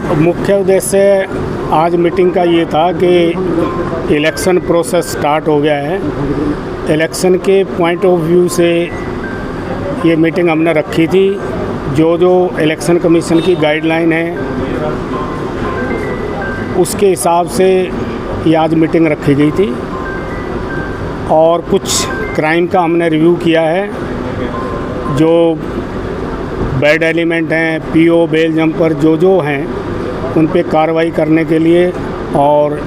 मुख्य उद्देश्य आज मीटिंग का ये था कि इलेक्शन प्रोसेस स्टार्ट हो गया है। इलेक्शन के पॉइंट ऑफ व्यू से ये मीटिंग हमने रखी थी। जो इलेक्शन कमीशन की गाइडलाइन है उसके हिसाब से ये आज मीटिंग रखी गई थी और कुछ क्राइम का हमने रिव्यू किया है। जो बैड एलिमेंट हैं, पीओ, बेल जंपर जो हैं उन पे कार्रवाई करने के लिए और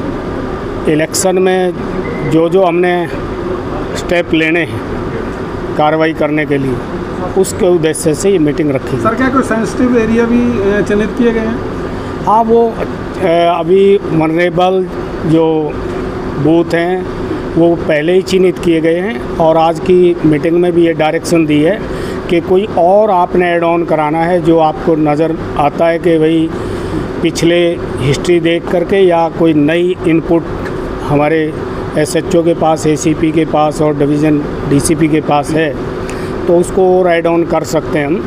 इलेक्शन में जो हमने स्टेप लेने हैं कार्रवाई करने के लिए, उसके उद्देश्य से ये मीटिंग रखी। सर, क्या कोई सेंसिटिव एरिया भी चिन्हित किए गए हैं? हाँ, वो अभी वनरेबल जो बूथ हैं वो पहले ही चिन्हित किए गए हैं और आज की मीटिंग में भी ये डायरेक्शन दी है कि कोई और आपने ऐड ऑन कराना है जो आपको नज़र आता है कि भाई पिछले हिस्ट्री देख करके या कोई नई इनपुट हमारे एसएचओ के पास, एसीपी के पास और डिवीज़न डीसीपी के पास है तो उसको और ऐड ऑन कर सकते हैं हम।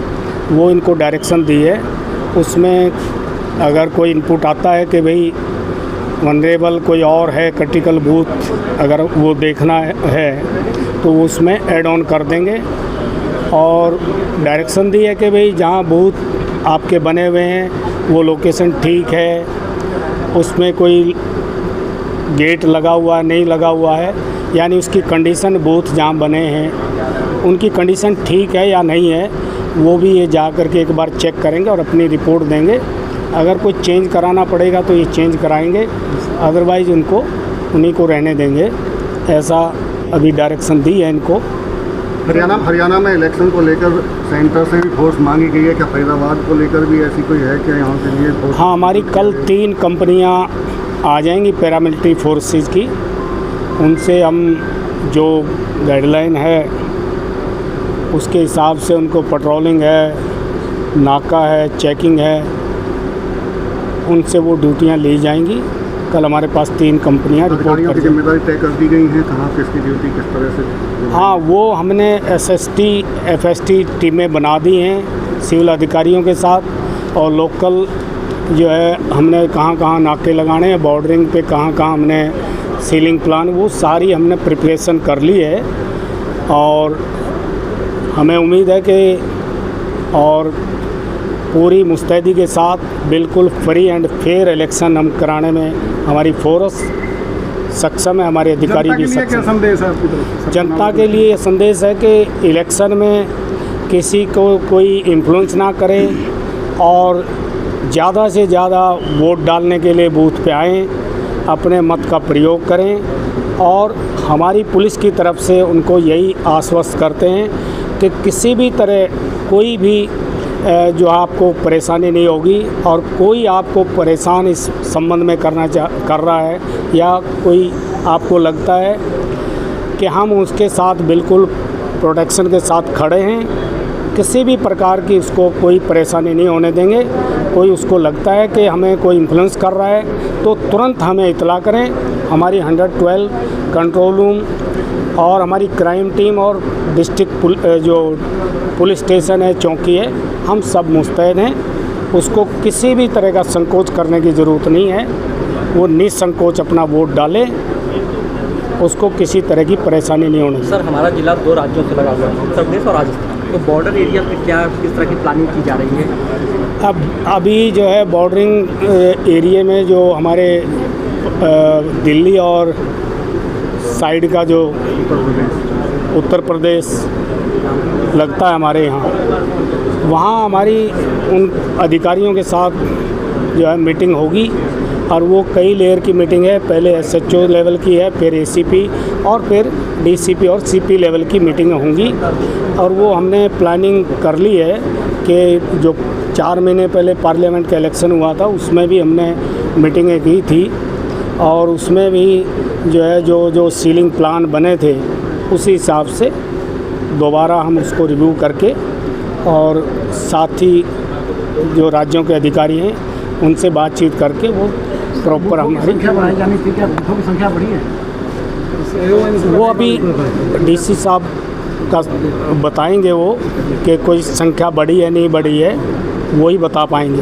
वो इनको डायरेक्शन दी है। उसमें अगर कोई इनपुट आता है कि भाई वनरेबल कोई और है, क्रिटिकल बूथ अगर वो देखना है तो उसमें ऐड ऑन कर देंगे। और डायरेक्शन दी है कि भाई जहाँ बूथ आपके बने हुए हैं वो लोकेशन ठीक है, उसमें कोई गेट लगा हुआ नहीं लगा हुआ है, यानी उसकी कंडीशन बूथ जहाँ बने हैं उनकी कंडीशन ठीक है या नहीं है, वो भी ये जा कर के एक बार चेक करेंगे और अपनी रिपोर्ट देंगे। अगर कोई चेंज कराना पड़ेगा तो ये चेंज कराएंगे, अदरवाइज़ उन्हीं को रहने देंगे। ऐसा अभी डायरेक्शन दी है इनको। हरियाणा में इलेक्शन को लेकर सेंटर से भी फोर्स मांगी गई है। क्या फरीदाबाद को लेकर भी ऐसी कोई है क्या यहाँ के लिए फोर्स? हाँ, हमारी कल 3 कंपनियाँ आ जाएंगी पैरामिलिट्री फोर्सेस की। उनसे हम जो गाइडलाइन है उसके हिसाब से उनको पेट्रोलिंग है, नाका है, चेकिंग है, उनसे वो ड्यूटियाँ ली जाएंगी। कल हमारे पास 3 कंपनियाँ रिपोर्ट की जिम्मेदारी तय कर दी गई हैं, कहाँ किसकी ड्यूटी किस तरह से? हाँ, वो हमने एसएसटी एफएसटी टीमें बना दी हैं सिविल अधिकारियों के साथ और लोकल जो है हमने कहाँ नाके लगाने हैं, बॉर्डरिंग पे कहाँ हमने सीलिंग प्लान, वो सारी हमने प्रिपरेशन कर ली है। और हमें उम्मीद है कि और पूरी मुस्तैदी के साथ बिल्कुल फ्री एंड फेयर इलेक्शन हम कराने में हमारी फोर्स सक्षम है, हमारे अधिकारी भी सक्षम। क्या संदेश है आपकी तरफ? जनता के लिए ये संदेश है कि इलेक्शन में किसी को कोई इन्फ्लुएंस ना करे और ज़्यादा से ज़्यादा वोट डालने के लिए बूथ पे आएँ, अपने मत का प्रयोग करें। और हमारी पुलिस की तरफ से उनको यही आश्वस्त करते हैं कि किसी भी तरह कोई भी जो आपको परेशानी नहीं होगी और कोई आपको परेशान इस संबंध में कर रहा है या कोई आपको लगता है कि हम उसके साथ बिल्कुल प्रोटेक्शन के साथ खड़े हैं, किसी भी प्रकार की उसको कोई परेशानी नहीं होने देंगे। कोई उसको लगता है कि हमें कोई इन्फ्लुएंस कर रहा है तो तुरंत हमें इतला करें। हमारी 112 कंट्रोल रूम और हमारी क्राइम टीम और डिस्ट्रिक्ट जो पुलिस स्टेशन है, चौकी है, हम सब मुस्तैद हैं। उसको किसी भी तरह का संकोच करने की ज़रूरत नहीं है। वो निसंकोच अपना वोट डाले, उसको किसी तरह की परेशानी नहीं होनी। सर, हमारा जिला 2 राज्यों से लगा हुआ है, उत्तर प्रदेश और राजस्थान, तो बॉर्डर एरिया पे किस तरह की प्लानिंग की जा रही है? अभी जो है बॉर्डरिंग एरिया में जो हमारे दिल्ली और साइड का जो उत्तर प्रदेश लगता है हमारे यहाँ, वहाँ हमारी उन अधिकारियों के साथ जो है मीटिंग होगी और वो कई लेयर की मीटिंग है। पहले एसएचओ लेवल की है, फिर एसीपी और फिर डीसीपी और सीपी लेवल की मीटिंग होंगी। और वो हमने प्लानिंग कर ली है कि जो 4 महीने पहले पार्लियामेंट का इलेक्शन हुआ था उसमें भी हमने मीटिंगें की थी और उसमें भी जो है जो सीलिंग प्लान बने थे उसी हिसाब से दोबारा हम उसको रिव्यू करके और साथ ही जो राज्यों के अधिकारी हैं उनसे बातचीत करके वो प्रॉपर हमारी संख्या बढ़ी है। वो अभी डीसी साहब का बताएंगे वो कि कोई संख्या बढ़ी है नहीं बढ़ी है, वही बता पाएंगे।